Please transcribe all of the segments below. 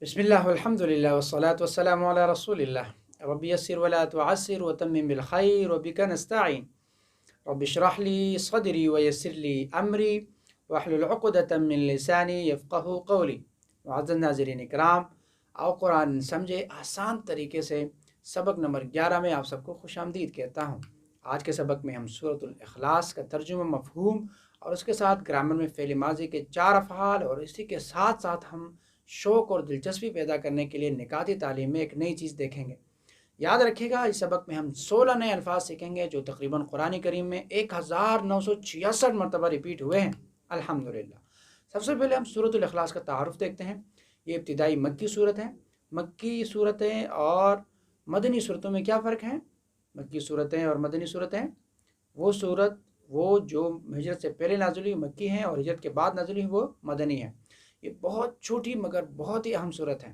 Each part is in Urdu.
بسم اللہ والحمد للہ والصلاة والسلام علی رسول اللہ رب یسر ولا تعسر وتمم بالخیر وبک نستعین رب اشرح لی صدری ویسر لی امری واحلل عقدۃ من لسانی یفقہوا قولی۔ معزز ناظرین اکرام، آؤ قرآن سمجھے آسان طریقے سے سبق نمبر 11 میں آپ سب کو خوش آمدید کہتا ہوں۔ آج کے سبق میں ہم سورۃ الاخلاص کا ترجمہ، مفہوم اور اس کے ساتھ گرامر میں فعل ماضی کے 4 افعال اور اسی کے ساتھ ساتھ ہم شوق اور دلچسپی پیدا کرنے کے لیے نکاتی تعلیم میں ایک نئی چیز دیکھیں گے۔ یاد رکھیے گا، اس سبق میں ہم 16 نئے الفاظ سیکھیں گے جو تقریباً قرآن کریم میں 1966 مرتبہ ریپیٹ ہوئے ہیں الحمدللہ۔ سب سے پہلے ہم سورۃ الاخلاص کا تعارف دیکھتے ہیں۔ یہ ابتدائی مکی صورت ہے۔ مکی صورتیں اور مدنی صورتوں میں کیا فرق ہے؟ مکی صورتیں اور مدنی صورتیں، وہ جو ہجرت سے پہلے نازل ہوئی مکی ہیں اور ہجرت کے بعد نازل ہوئی وہ مدنی ہے۔ یہ بہت چھوٹی مگر بہت ہی اہم صورت ہے۔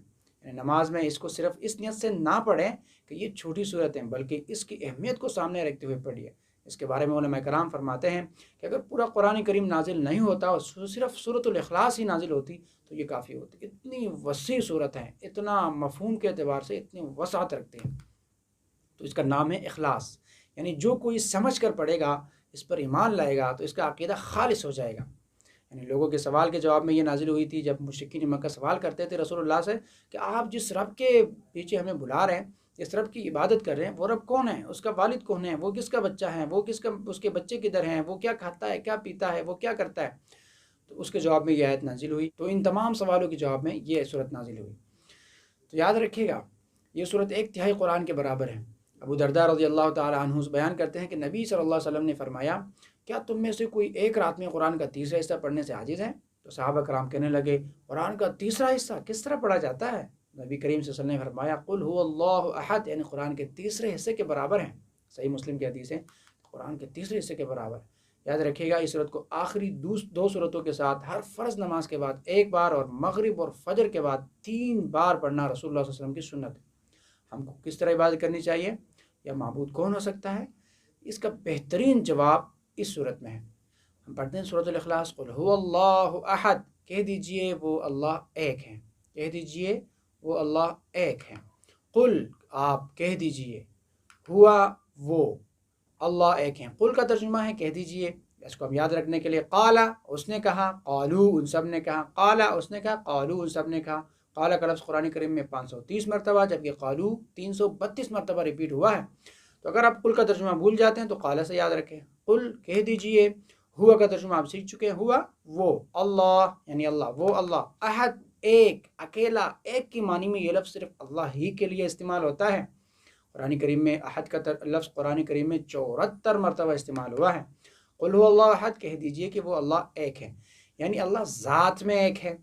یعنی نماز میں اس کو صرف اس نیت سے نہ پڑھیں کہ یہ چھوٹی صورت ہیں، بلکہ اس کی اہمیت کو سامنے رکھتے ہوئے پڑھیے۔ اس کے بارے میں علماء کرام فرماتے ہیں کہ اگر پورا قرآن کریم نازل نہیں ہوتا اور صرف سورۃ الاخلاص ہی نازل ہوتی تو یہ کافی ہوتی۔ اتنی وسیع صورت ہے، اتنا مفہوم کے اعتبار سے اتنی وسعت رکھتے ہیں، تو اس کا نام ہے اخلاص۔ یعنی جو کوئی سمجھ کر پڑھے گا، اس پر ایمان لائے گا تو اس کا عقیدہ خالص ہو جائے گا۔ یعنی لوگوں کے سوال کے جواب میں یہ نازل ہوئی تھی جب مشرکین مکہ سوال کرتے تھے رسول اللہ سے کہ آپ جس رب کے پیچھے ہمیں بلا رہے ہیں، جس رب کی عبادت کر رہے ہیں، وہ رب کون ہے؟ اس کا والد کون ہے؟ وہ کس کا بچہ ہے؟ اس کے بچے کدھر ہیں؟ وہ کیا کھاتا ہے؟ کیا پیتا ہے؟ وہ کیا کرتا ہے؟ تو اس کے جواب میں یہ آیت نازل ہوئی۔ تو ان تمام سوالوں کے جواب میں یہ صورت نازل ہوئی۔ تو یاد رکھیے گا، یہ صورت 1/3 قرآن کے برابر ہے۔ ابو درداء رضی اللہ تعالی عنہ بیان کرتے ہیں کہ نبی صلی اللہ علیہ وسلم نے فرمایا، کیا تم میں سے کوئی ایک رات میں قرآن کا تیسرا حصہ پڑھنے سے عاجز ہے؟ تو صحابہ کرام کہنے لگے، قرآن کا تیسرا حصہ کس طرح پڑھا جاتا ہے؟ نبی کریم صلی اللہ علیہ وسلم نے فرمایا، قل هو اللہ احد، یعنی قرآن کے تیسرے حصے کے برابر ہیں۔ صحیح مسلم کی حدیث ہے، قرآن کے تیسرے حصے کے برابر ہے۔ یاد رکھیے گا، اس صورت کو آخری 2 صورتوں کے ساتھ ہر فرض نماز کے بعد 1 بار اور مغرب اور فجر کے بعد 3 بار پڑھنا رسول اللہ صلی اللہ علیہ وسلم کی سنت ہے۔ ہم کو کس طرح عبادت کرنی چاہیے یا معبود کون ہو سکتا ہے؟ اس کا بہترین جواب اس صورت میں ہے۔ ہم پڑھتے ہیں سورۃ الاخلاص، قل هو اللہ احد، کہہ دیجئے وہ اللہ ایک ہیں، کہہ دیجئے وہ اللہ ایک ہیں۔ قل، آپ کہہ دیجئے، ہوا، وہ، اللہ ایک ہیں۔ قل کا ترجمہ ہے کہہ دیجئے۔ اس کو ہم یاد رکھنے کے لیے، قالا اس نے کہا، قالو ان سب نے کہا، قالا اس نے کہا، قالو ان سب نے کہا۔ قالا کا لفظ قرآن کریم میں 530 مرتبہ جبکہ قالو 332 مرتبہ ریپیٹ ہوا ہے۔ تو اگر آپ قل کا ترجمہ بھول جاتے ہیں تو قالا سے یاد رکھیں۔ قل کہہ دیجئے، ہوا کا ترجمہ آپ سیکھ چکے ہیں، ہوا وہ، اللہ یعنی اللہ، وہ اللہ، احد ایک، اکیلا، ایک کی معنی میں یہ لفظ صرف اللہ ہی کے لیے استعمال ہوتا ہے۔ قرآن کریم میں احد کا لفظ قرآن کریم میں 74 مرتبہ استعمال ہوا ہے۔ قل هو اللہ احد، کہہ دیجئے کہ وہ اللہ ایک ہے، یعنی اللہ ذات میں ایک ہے،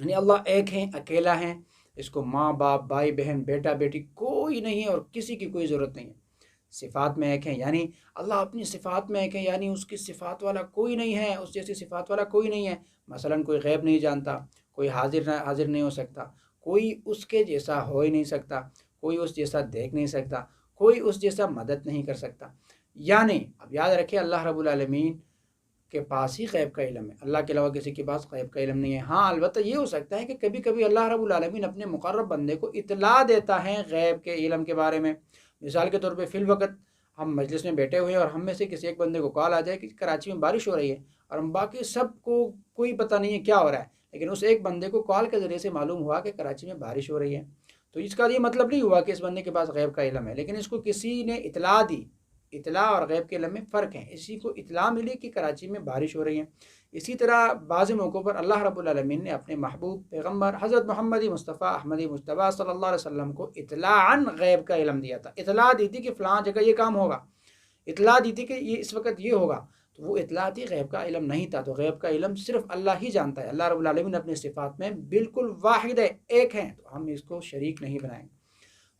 یعنی اللہ ایک ہیں، اکیلا ہیں، اس کو ماں باپ، بھائی بہن، بیٹا بیٹی کوئی نہیں ہے اور کسی کی کوئی ضرورت نہیں ہے۔ صفات میں ایک ہیں، یعنی اللہ اپنی صفات میں ایک ہے، یعنی اس کی صفات والا کوئی نہیں ہے، اس جیسی صفات والا کوئی نہیں ہے۔ مثلا کوئی غیب نہیں جانتا، کوئی حاضر نہیں ہو سکتا، کوئی اس کے جیسا ہو ہی نہیں سکتا، کوئی اس جیسا دیکھ نہیں سکتا، کوئی اس جیسا مدد نہیں کر سکتا۔ یعنی اب یاد رکھیں، اللہ رب العالمین کے پاس ہی غیب کا علم ہے، اللہ کے علاوہ کسی کے پاس غیب کا علم نہیں ہے۔ ہاں البتہ یہ ہو سکتا ہے کہ کبھی کبھی اللہ رب العالمین اپنے مقرب بندے کو اطلاع دیتا ہے غیب کے علم کے بارے میں۔ مثال کے طور پہ فی الوقت ہم مجلس میں بیٹھے ہوئے ہیں اور ہم میں سے کسی ایک بندے کو کال آ جائے کہ کراچی میں بارش ہو رہی ہے، اور ہم باقی سب کو کوئی پتہ نہیں ہے کیا ہو رہا ہے، لیکن اس ایک بندے کو کال کے ذریعے سے معلوم ہوا کہ کراچی میں بارش ہو رہی ہے۔ تو اس کا یہ مطلب نہیں ہوا کہ اس بندے کے پاس غیب کا علم ہے، لیکن اس کو کسی نے اطلاع دی۔ اطلاع اور غیب کے علم میں فرق ہے۔ اسی کو اطلاع ملی کہ کراچی میں بارش ہو رہی ہے۔ اسی طرح بعض موقعوں پر اللہ رب العالمین نے اپنے محبوب پیغمبر حضرت محمد مصطفیٰ احمد مجتبیٰ صلی اللہ علیہ وسلم کو اطلاعاً غیب کا علم دیا تھا۔ اطلاع دی تھی کہ فلاں جگہ یہ کام ہوگا، اطلاع دی تھی کہ یہ اس وقت یہ ہوگا، تو وہ اطلاع تھی، غیب کا علم نہیں تھا۔ تو غیب کا علم صرف اللہ ہی جانتا ہے۔ اللہ رب العالمین اپنی صفات میں بالکل واحد ہے، ایک ہیں، تو ہم اس کو شریک نہیں بنائیں گے۔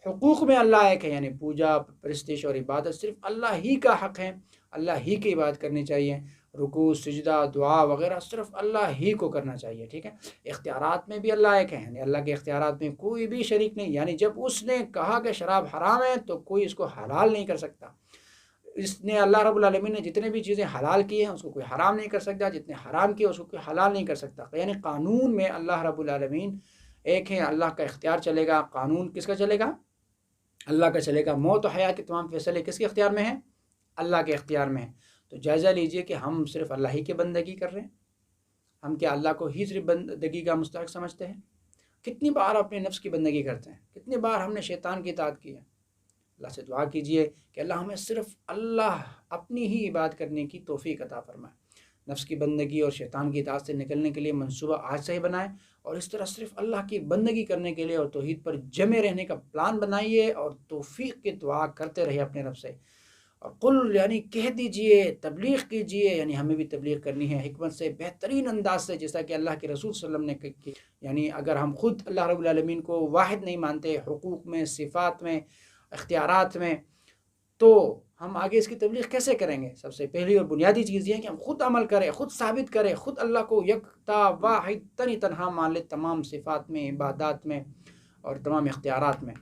حقوق میں اللہ ایک ہے، یعنی پوجا، پرستش اور عبادت صرف اللہ ہی کا حق ہے، اللہ ہی کی عبادت کرنی چاہیے۔ رکوع، سجدہ، دعا وغیرہ صرف اللہ ہی کو کرنا چاہیے، ٹھیک ہے۔ اختیارات میں بھی اللہ ایک ہے، یعنی اللہ کے اختیارات میں کوئی بھی شریک نہیں، یعنی جب اس نے کہا کہ شراب حرام ہے تو کوئی اس کو حلال نہیں کر سکتا۔ اس نے اللہ رب العالمین نے جتنے بھی چیزیں حلال کی ہیں اس کو کوئی حرام نہیں کر سکتا، جتنے حرام کیے اس کو کوئی حلال نہیں کر سکتا۔ یعنی قانون میں اللہ رب العالمین ایک ہے اللہ کا اختیار چلے گا، قانون کس کا چلے گا؟ اللہ کا چلے گا۔ موت و حیات کے تمام فیصلے کس کے اختیار میں ہیں؟ اللہ کے اختیار میں ہیں۔ تو جائزہ لیجئے کہ ہم صرف اللہ ہی کی بندگی کر رہے ہیں؟ ہم کیا اللہ کو ہی صرف بندگی کا مستحق سمجھتے ہیں؟ کتنی بار اپنے نفس کی بندگی کرتے ہیں، کتنی بار ہم نے شیطان کی اطاعت کی ہے؟ اللہ سے دعا کیجئے کہ اللہ ہمیں صرف اللہ اپنی ہی عبادت کرنے کی توفیق عطا فرمائے۔ نفس کی بندگی اور شیطان کی اطاعت سے نکلنے کے لیے منصوبہ آج سے ہی بنائیں، اور اس طرح صرف اللہ کی بندگی کرنے کے لیے اور توحید پر جمے رہنے کا پلان بنائیے، اور توفیق کی دعا کرتے رہیے اپنے رب سے۔ اور قل یعنی کہہ دیجئے، تبلیغ کیجئے، یعنی ہمیں بھی تبلیغ کرنی ہے حکمت سے، بہترین انداز سے، جیسا کہ اللہ کے رسول صلی اللہ علیہ وسلم نے کی۔ یعنی اگر ہم خود اللہ رب العالمین کو واحد نہیں مانتے حقوق میں، صفات میں، اختیارات میں، تو ہم آگے اس کی تبلیغ کیسے کریں گے؟ سب سے پہلی اور بنیادی چیز یہ ہے کہ ہم خود عمل کریں، خود ثابت کریں، خود اللہ کو یکتا واحد تنہا مان لیں تمام صفات میں، عبادات میں اور تمام اختیارات میں۔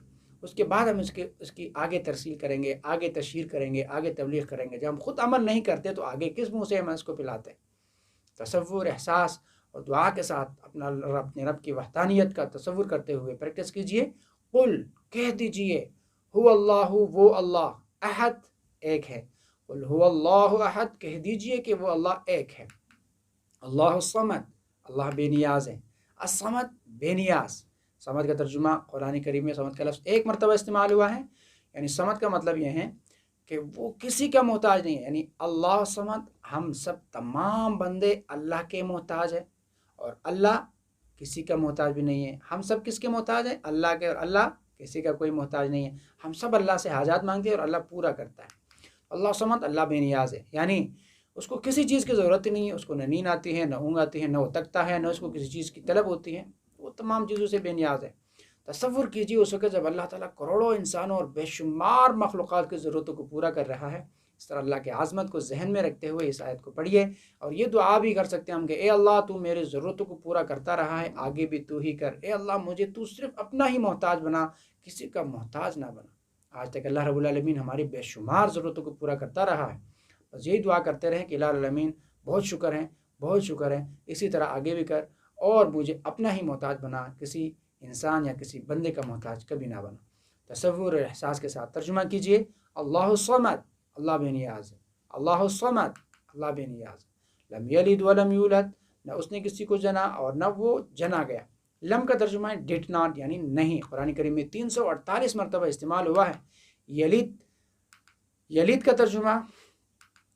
اس کے بعد ہم اس کی آگے ترسیل کریں گے، آگے تشہیر کریں گے، آگے تبلیغ کریں گے۔ جب ہم خود عمل نہیں کرتے تو آگے کس منہ سے ہم اس کو پلاتے ہیں؟ تصور، احساس اور دعا کے ساتھ اپنے رب کی وحدانیت کا تصور کرتے ہوئے پریکٹس کیجئے۔ قل کہہ دیجئے، هو اللہ، وہ اللہ، احد ایک ہے، قل هو اللہ احد، کہہ دیجئے کہ وہ اللہ ایک ہے۔ اللہ الصمد، اللہ بے نیاز ہے۔ الصمد بے نیاز۔ صمد کا ترجمہ قرآن کریم میں صمد کا لفظ ایک مرتبہ استعمال ہوا ہے، یعنی صمد کا مطلب یہ ہے کہ وہ کسی کا محتاج نہیں ہے، یعنی اللہ صمد، ہم سب تمام بندے اللہ کے محتاج ہیں، اور اللہ کسی کا محتاج بھی نہیں ہے۔ ہم سب کس کے محتاج ہیں؟ اللہ کے، اور اللہ کسی کا کوئی محتاج نہیں ہے۔ ہم سب اللہ سے حاجات مانگتے ہیں اور اللہ پورا کرتا ہے۔ اللہ صمد، اللہ بے نیاز ہے، یعنی اس کو کسی چیز کی ضرورت نہیں ہے، اس کو نہ نیند آتی ہے، نہ اونگ آتی ہے، نہ وہ تکتا ہے، نہ اس کو کسی چیز کی طلب ہوتی ہے، وہ تمام چیزوں سے بے نیاز ہے۔ تصور کیجیے اس وقت جب اللہ تعالیٰ کروڑوں انسانوں اور بے شمار مخلوقات کی ضرورتوں کو پورا کر رہا ہے۔ اس طرح اللہ کی عظمت کو ذہن میں رکھتے ہوئے اس آیت کو پڑھیے، اور یہ دعا بھی کر سکتے ہیں ہم کہ اے اللہ تو میرے ضرورتوں کو پورا کرتا رہا ہے، آگے بھی تو ہی کر۔ اے اللہ مجھے تو صرف اپنا ہی محتاج بنا، کسی کا محتاج نہ بنا۔ آج تک اللہ رب العالمین ہماری بے شمار ضرورتوں کو پورا کرتا رہا ہے، بس یہی دعا کرتے رہیں کہ الہ العالمین بہت شکر ہے، بہت شکر ہے، اسی طرح آگے بھی کر، اور مجھے اپنا ہی محتاج بنا، کسی انسان یا کسی بندے کا محتاج کبھی نہ بنا۔ تصور اور احساس کے ساتھ ترجمہ کیجئے، اللہ الصمد، اللہ بے نیاز ہے، اللہ الصمد، اللہ بے نیاز ہے، لم یلد ولم یولد، نہ اس نے کسی کو جنا اور نہ وہ جنا گیا۔ لم کا ترجمہ ہے ڈڈ ناٹ، یعنی نہیں۔ قرآن کریم میں 348 مرتبہ استعمال ہوا ہے۔ یلد، یلد کا ترجمہ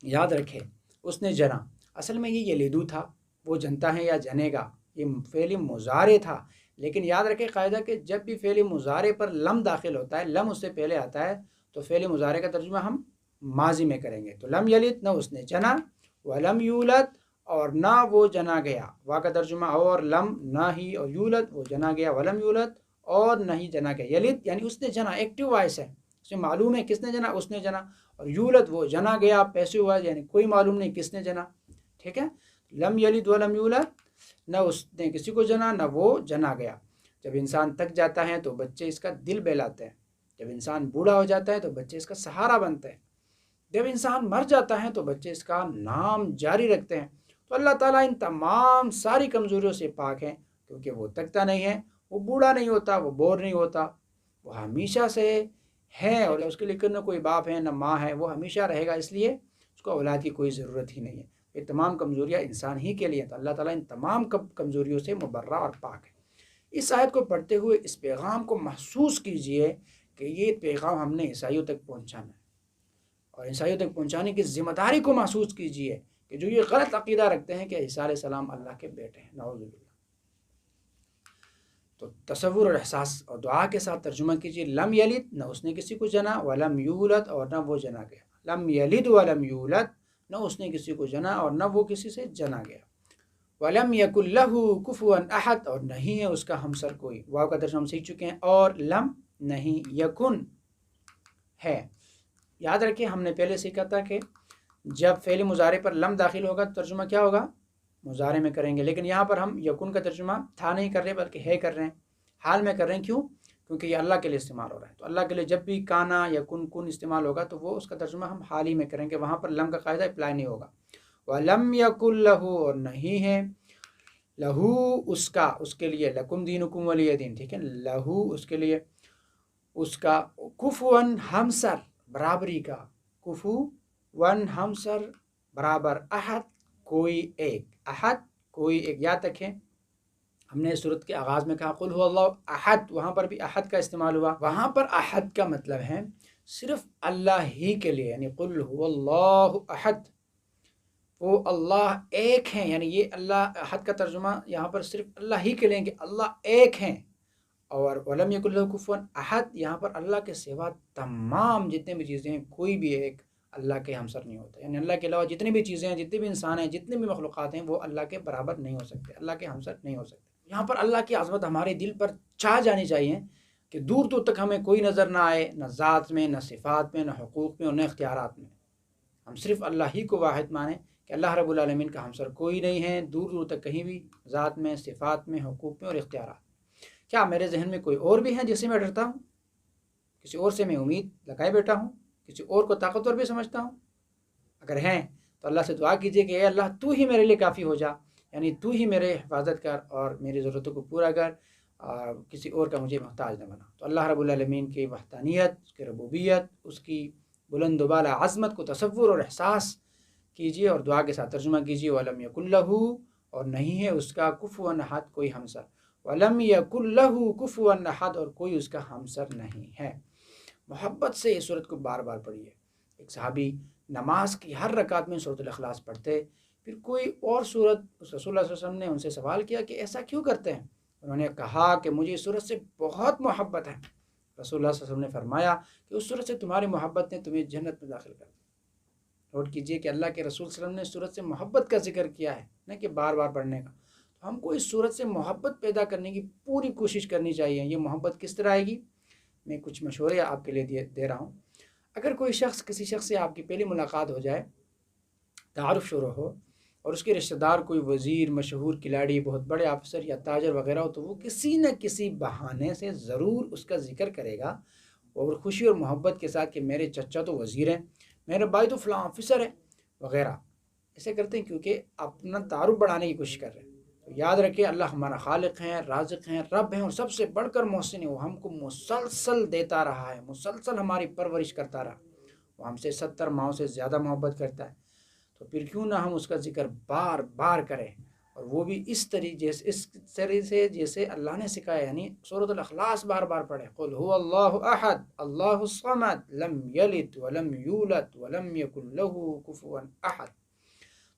یاد رکھے، اس نے جنا، اصل میں یہ یلیدو تھا، وہ جنتا ہے یا جنے گا، یہ فعل مضارع تھا۔ لیکن یاد رکھے قاعدہ کہ جب بھی فعل مضارع پر لم داخل ہوتا ہے، لم اس سے پہلے آتا ہے، تو فعل مضارع کا ترجمہ ہم ماضی میں کریں گے۔ تو لم یلد، نہ اس نے جنا، ولم یولد، اور نہ وہ جنا گیا۔ وا کا ترجمہ اور لم نہ ہی، اور یولد وہ جنا گیا، ولم یولد اور نہ ہی جنا گیا۔ یلد یعنی اس نے جنا، ایکٹیو وائس ہے، اس میں معلوم ہے کس نے جنا، اس نے جنا، اور یولد وہ جنا گیا، پیسو وائس یعنی کوئی معلوم نہیں کس نے جنا۔ ٹھیک ہے، لم یلد ولم یولد، نہ اس نے کسی کو جنا نہ وہ جنا گیا۔ جب انسان تک جاتا ہے تو بچے اس کا دل بہلاتے ہیں، جب انسان بوڑھا ہو جاتا ہے تو بچے اس کا سہارا بنتے ہیں، جب انسان مر جاتا ہے تو بچے اس کا نام جاری رکھتے ہیں۔ تو اللہ تعالیٰ ان تمام ساری کمزوریوں سے پاک ہیں، کیونکہ وہ تکتا نہیں ہے، وہ بوڑھا نہیں ہوتا، وہ بور نہیں ہوتا، وہ ہمیشہ سے ہے، اور اس کے لیے نہ کوئی باپ ہے نہ ماں ہے، وہ ہمیشہ رہے گا، اس لیے اس کو اولاد کی کوئی ضرورت ہی نہیں ہے۔ یہ تمام کمزوریاں انسان ہی کے لیے ہیں، تو اللہ تعالیٰ ان تمام کمزوریوں سے مبرہ اور پاک ہے۔ اس آیت کو پڑھتے ہوئے اس پیغام کو محسوس کیجئے کہ یہ پیغام ہم نے عیسائیوں تک پہنچانا ہے، اور عیسائیوں تک پہنچانے کی ذمہ داری کو محسوس کیجئے کہ جو یہ غلط عقیدہ رکھتے ہیں کہ عیسیٰ علیہ السلام اللہ کے بیٹے ہیں، نعوذ باللہ۔ تو تصور اور احساس اور دعا کے ساتھ ترجمہ کیجئے، لم یلد، نہ اس نے کسی کو جنا، ولم یولد، اور نہ وہ جنا گیا۔ لم یلد ولم یولد، نہ اس نے کسی کو جنا اور نہ وہ کسی سے جنا گیا۔ وَلَمْ يَكُنْ لَهُ كُفُوًا أَحَدٌ، اور نہیں ہے اس کا ہمسر کوئی۔ واو کا ترجمہ ہم سیکھ چکے ہیں، اور لم نہیں، یکن ہے۔ یاد رکھیں ہم نے پہلے سیکھا تھا کہ جب فعل مضارع پر لم داخل ہوگا تو ترجمہ کیا ہوگا؟ مضارع میں کریں گے، لیکن یہاں پر ہم یکن کا ترجمہ تھا نہیں کر رہے بلکہ ہے کر رہے ہیں، حال میں کر رہے ہیں۔ کیوں؟ کیونکہ یہ اللہ کے لیے استعمال ہو رہا ہے، تو اللہ کے لیے جب بھی کانا یا کن استعمال ہوگا تو وہ اس کا ترجمہ ہم حال ہی میں کریں گے، وہاں پر لم کا قاعدہ اپلائی نہیں ہوگا۔ وَلَمْ يَكُنْ لَهُ، اور نہیں ہے، لہو اس کا، اس کے لیے، لکم دینکم ولی دین، ٹھیک ہے، لہو اس کے لیے، اس کا، کفواً ہمسر برابری کا، کفواً ہمسر برابر، احد کوئی ایک، احد کوئی ایک، یاد رکھیں ہم نے صورت کے آغاز میں کہا قل هو اللہ احد، وہاں پر بھی احد کا استعمال ہوا، وہاں پر احد کا مطلب ہے صرف اللہ ہی کے لیے، یعنی قل هو اللہ احد، وہ اللہ ایک ہیں، یعنی یہ اللہ احد کا ترجمہ یہاں پر صرف اللہ ہی کے لیں کہ اللہ ایک ہیں، اور ولم یکن لہ کفوا احد، یہاں پر اللہ کے سوا تمام جتنے بھی چیزیں ہیں کوئی بھی ایک اللہ کے ہمسر نہیں ہوتا، یعنی اللہ کے علاوہ جتنی بھی چیزیں ہیں، جتنے بھی انسان ہیں، جتنے بھی مخلوقات ہیں، وہ اللہ کے برابر نہیں ہو سکتے، اللہ کے ہمسر نہیں ہو سکتے۔ یہاں پر اللہ کی عظمت ہمارے دل پر چھا جانی چاہیے کہ دور دور تک ہمیں کوئی نظر نہ آئے، نہ ذات میں، نہ صفات میں، نہ حقوق میں، اور نہ اختیارات میں، ہم صرف اللہ ہی کو واحد مانیں کہ اللہ رب العالمین کا ہمسر کوئی نہیں ہے، دور دور تک کہیں بھی، ذات میں، صفات میں، حقوق میں اور اختیارات۔ کیا میرے ذہن میں کوئی اور بھی ہیں جس سے میں ڈرتا ہوں؟ کسی اور سے میں امید لگائے بیٹھا ہوں؟ کسی اور کو طاقتور بھی سمجھتا ہوں؟ اگر ہیں تو اللہ سے دعا کیجئے کہ اے اللہ تو ہی میرے لیے کافی ہو جا، یعنی تو ہی میرے حفاظت کر اور میری ضرورتوں کو پورا کر، کسی اور کا مجھے محتاج نہ بنا۔ تو اللہ رب العالمین کی وحدانیت، اس کی ربوبیت، اس کی بلند و بالا عظمت کو تصور اور احساس کیجئے اور دعا کے ساتھ ترجمہ کیجئے، وَلَمْ يَكُنْ لَهُ، اور نہیں ہے اس کا، کفواً احد کوئی ہمسر، وَلَمْ يَكُنْ لَهُ كُفُوًا أَحَدٌ، اور کوئی اس کا ہمسر نہیں ہے۔ محبت سے اس صورت کو بار بار پڑھیے۔ ایک صحابی نماز کی ہر رکعت میں سورۃ الاخلاص پڑھتے، پھر کوئی اور صورت، رسول اللہ صلی اللہ علیہ وسلم نے ان سے سوال کیا کہ ایسا کیوں کرتے ہیں؟ انہوں نے کہا کہ مجھے اس صورت سے بہت محبت ہے۔ رسول اللہ صلی اللہ علیہ وسلم نے فرمایا کہ اس صورت سے تمہاری محبت نے تمہیں جنت میں داخل کر دیا۔ نوٹ کیجئے کہ اللہ کے رسول صلی اللہ علیہ وسلم نے اس صورت سے محبت کا ذکر کیا ہے، نہ کہ بار بار پڑھنے کا۔ تو ہم کو اس صورت سے محبت پیدا کرنے کی پوری کوشش کرنی چاہیے۔ یہ محبت کس طرح آئے گی؟ میں کچھ مشورے آپ کے لیے دے رہا ہوں۔ اگر کوئی شخص، کسی شخص سے آپ کی پہلی ملاقات ہو جائے، تعارف شروع ہو، اور اس کے رشتہ دار کوئی وزیر، مشہور کھلاڑی، بہت بڑے افسر یا تاجر وغیرہ ہو، تو وہ کسی نہ کسی بہانے سے ضرور اس کا ذکر کرے گا، اور خوشی اور محبت کے ساتھ کہ میرے چچا تو وزیر ہیں، میرے بھائی تو فلاں آفیسر ہے وغیرہ۔ ایسے کرتے ہیں کیونکہ اپنا تعارف بڑھانے کی کوشش کر رہے ہیں۔ تو یاد رکھیں اللہ ہمارا خالق ہے، رازق ہیں، رب ہیں، اور سب سے بڑھ کر محسن ہے۔ وہ ہم کو مسلسل دیتا رہا ہے، مسلسل ہماری پرورش کرتا رہا، وہ ہم سے 70 ماؤں سے زیادہ محبت کرتا ہے۔ تو پھر کیوں نہ ہم اس کا ذکر بار بار کریں، اور وہ بھی اس طرح سے جیسے اللہ نے سکھایا، یعنی سورۃ الاخلاص بار بار پڑھیں، قل هو اللہ احد اللہ الصمد لم یلد ولم یولد ولم یکن له کفوا احد۔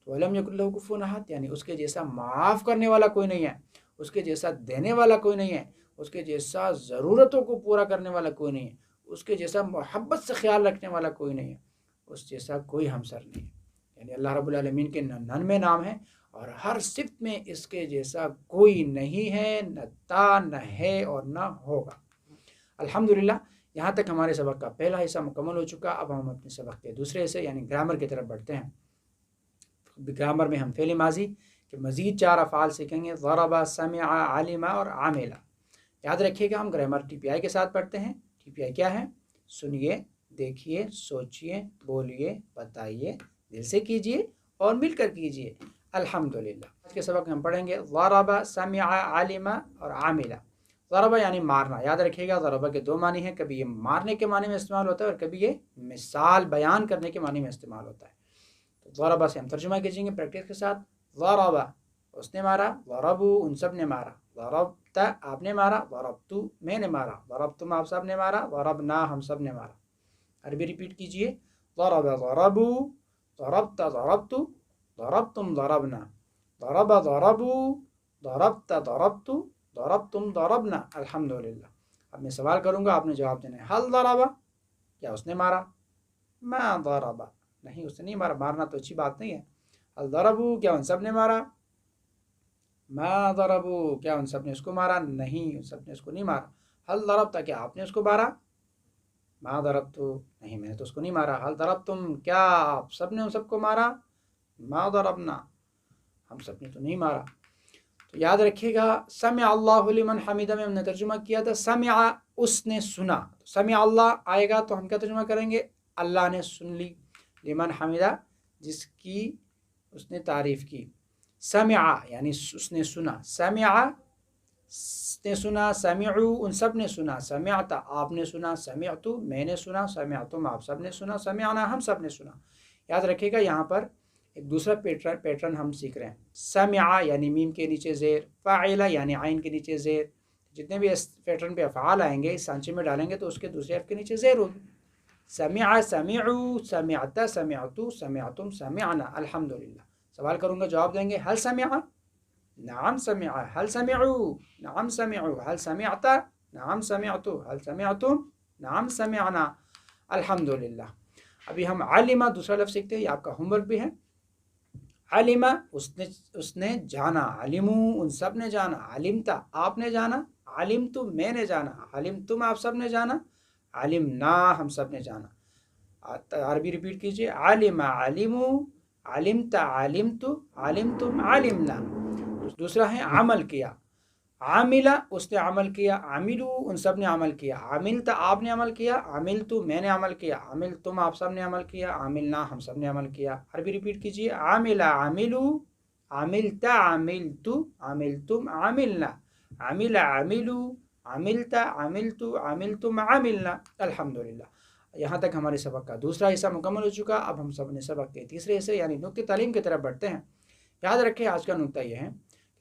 تو ولم یکن له کفوا احد یعنی اس کے جیسا معاف کرنے والا کوئی نہیں ہے، اس کے جیسا دینے والا کوئی نہیں ہے، اس کے جیسا ضرورتوں کو پورا کرنے والا کوئی نہیں ہے، اس کے جیسا محبت سے خیال رکھنے والا کوئی نہیں ہے، اس جیسا کوئی ہمسر نہیں ہے۔ یعنی اللہ رب العالمین کے 99 نام ہیں، اور ہر صفت میں اس کے جیسا کوئی نہیں ہے، نہ تھا، نہ ہے، اور نہ ہوگا۔ الحمدللہ یہاں تک ہمارے سبق کا پہلا حصہ مکمل ہو چکا۔ اب ہم اپنے سبق کے دوسرے حصے یعنی گرامر کی طرف بڑھتے ہیں۔ گرامر میں ہم فعل ماضی کے مزید 4 افعال سیکھیں گے، ضرب، سمع، علم اور عامل۔ یاد رکھیے گا ہم گرامر ٹی پی آئی کے ساتھ پڑھتے ہیں۔ ٹی پی آئی کیا ہے؟ سنیے، دیکھیے، سوچیے، بولیے، بتائیے، دل سے کیجیے اور مل کر کیجیے۔ الحمدللہ آج کے سبق میں ہم پڑھیں گے ضرب، سمع، علم اور عامل۔ ضرب یعنی مارنا، یاد رکھیے گا ضرب کے 2 معنی ہیں، کبھی یہ مارنے کے معنی میں استعمال ہوتا ہے اور کبھی یہ مثال بیان کرنے کے معنی میں استعمال ہوتا ہے۔ تو ضرب سے ہم ترجمہ کیجیں گے پریکٹس کے ساتھ۔ ضرب اس نے مارا، ضربوا ان سب نے مارا، ضربت آپ نے مارا، ضربت میں نے مارا، ضربتم آپ سب نے مارا، ضربنا ہم سب نے مارا۔ عربی ریپیٹ کیجئے، ضرب ضربوا، ضربت ضربت، ضربتم ضربنا، ضرب ضربوا، ضربت ضربت، ضربتم ضربنا۔ الحمدللہ۔ اب میں سوال کروں گا، آپ نے جواب دینا ہے۔ حل ضرب، کیا اس نے مارا؟ ما ضرب، نہیں اس نے نہیں مارا، مارنا تو اچھی بات نہیں ہے۔ حل ضربوا، کیا ان سب نے مارا؟ ما ضربوا، کیا ان سب نے اس کو مارا؟ نہیں ان سب نے اس کو نہیں مارا۔ حل ضربت، کیا آپ نے اس کو مارا؟ ما ضربت، نہیں میں نے تو اس کو نہیں مارا۔ حل ضربتم، کیا آپ سب نے ان سب کو مارا؟ ما ضربنا، ہم سب نے تو نہیں مارا۔ تو یاد رکھیے گا سمع اللہ لمن حمدہ میں ہم نے ترجمہ کیا تھا سمع اس نے سنا، سمع اللہ آئے گا تو ہم کیا ترجمہ کریں گے؟ اللہ نے سن لی، لمن حمدہ جس کی اس نے تعریف کی، سمع یعنی اس نے سنا، سمع نے سنا، سمعو ان سب نے سنا، سمعت آپ نے سنا، سمعت میں نے سنا، سمعتم آپ سب نے سنا، سمعنا ہم سب نے سنا۔ یاد رکھیے گا یہاں پر ایک دوسرا پیٹرن ہم سیکھ رہے ہیں۔ سمع یعنی میم کے نیچے زیر، فاعل یعنی عین کے نیچے زیر، جتنے بھی اس پیٹرن پہ افعال آئیں گے اس سانچے میں ڈالیں گے تو اس کے دوسرے ایف کے نیچے زیر ہوگی۔ سمع، سمعو، سمعت، سمعتو، سمعتم، سمعنا۔ الحمدللہ۔ سوال کروں گا جواب دیں گے۔ هل سمع؟ نعم سمع۔ هل سمعوا؟ نعم سمعوا۔ هل سمعت؟ نعم سمعت۔ هل سمعتم؟ نعم سمعنا۔ الحمدللہ۔ ابھی ہم علمہ دوسرا لفظ سیکھتے ہیں، یہ آپ کا ہوم ورک بھی ہے۔ علمہ اس نے جانا، علمو ان سب نے جانا، علمتا آپ نے جانا، علمتم میں نے جانا، علمتم آپ سب نے جانا، علمنا ہم سب نے جانا۔ عربی ریپیٹ کیجئے۔ علم علمو، علمت علمت، علمتم علمنا۔ دوسرا ہے عمل کیا، عاملہ اس نے عمل کیا، عاملو ان سب نے عمل کیا، عاملت آپ نے عمل کیا، عاملتو میں نے عمل کیا، عاملتم آپ سب نے عمل کیا، عاملنا ہم سب نے عمل کیا۔ عربی ریپیٹ کیجئے۔ عامل عاملو، عاملت عاملتو، عاملتم عاملنا، عامل عاملو، عاملت عاملتو، عاملتم عاملنا۔ الحمدللہ۔ یہاں تک ہمارے سبق کا دوسرا حصہ مکمل ہو چکا۔ اب ہم سب نے سبق کے تیسرے حصے یعنی نقطۂ تعلیم کی طرف بڑھتے ہیں۔ یاد رکھیں آج کا نقطہ یہ ہے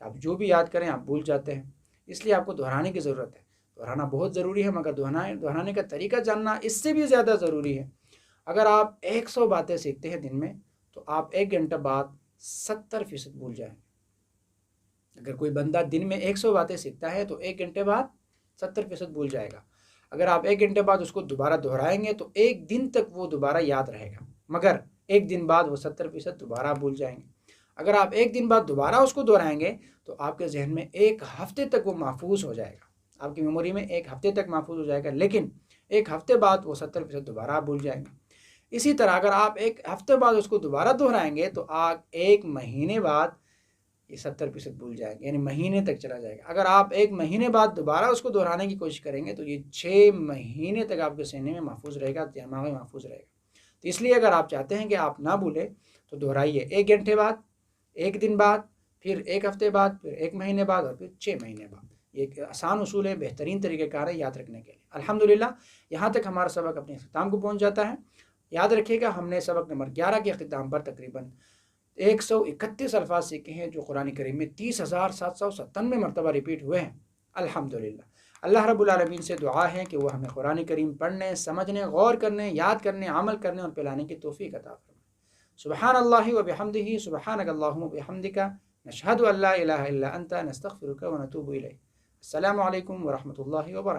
کہ آپ جو بھی یاد کریں آپ بھول جاتے ہیں، اس لیے آپ کو دہرانے کی ضرورت ہے۔ دہرانا بہت ضروری ہے، مگر دہرانے کا طریقہ جاننا اس سے بھی زیادہ ضروری ہے۔ اگر آپ 100 باتیں سیکھتے ہیں دن میں تو آپ 1 گھنٹہ بعد 70% بھول جائیں گے۔ اگر کوئی بندہ دن میں 100 باتیں سیکھتا ہے تو 1 گھنٹے بعد 70% بھول جائے گا۔ اگر آپ 1 گھنٹے بعد اس کو دوبارہ دہرائیں گے تو 1 دن تک وہ دوبارہ یاد رہے گا، مگر 1 دن بعد وہ 70% دوبارہ بھول جائیں گے۔ اگر آپ 1 دن بعد دوبارہ اس کو دہرائیں گے تو آپ کے ذہن میں 1 ہفتے تک وہ محفوظ ہو جائے گا، آپ کی میموری میں 1 ہفتے تک محفوظ ہو جائے گا، لیکن 1 ہفتے بعد وہ 70% دوبارہ بھول جائیں گے۔ اسی طرح اگر آپ 1 ہفتے بعد اس کو دوبارہ دہرائیں گے تو آپ 1 مہینے بعد یہ 70% بھول جائیں گے، یعنی مہینے تک چلا جائے گا۔ اگر آپ 1 مہینے بعد دوبارہ اس کو دہرانے کی کوشش کریں گے تو یہ 6 مہینے تک آپ کے سینے میں محفوظ رہے گا، دماغ میں محفوظ رہے گا۔ تو اس لیے اگر آپ چاہتے ہیں کہ آپ نہ بھولیں تو دہرائیے 1 گھنٹے بعد، 1 دن بعد، پھر 1 ہفتے بعد، پھر 1 مہینے بعد اور پھر 6 مہینے بعد۔ یہ ایک آسان اصول ہے، بہترین طریقہ کار ہے یاد رکھنے کے لیے۔ الحمدللہ یہاں تک ہمارا سبق اپنے اختتام کو پہنچ جاتا ہے۔ یاد رکھیے گا ہم نے سبق نمبر 11 کے اختتام پر تقریباً 131 الفاظ سیکھے ہیں جو قرآن کریم میں 30,797 مرتبہ ریپیٹ ہوئے ہیں۔ الحمدللہ۔ اللہ رب العالمین سے دعا ہے کہ وہ ہمیں قرآن کریم پڑھنے، سمجھنے، غور کرنے، یاد کرنے، عمل کرنے اور پلانے کی توفیق عطا فرمائے۔ سبحان اللہ و بحمدہ، سبحانک اللہم و بحمدک، نشہد ان لا الہ الا انت، نستغفرک و نتوب الیک۔ السلام علیکم ورحمۃ اللہ وبرکاتہ۔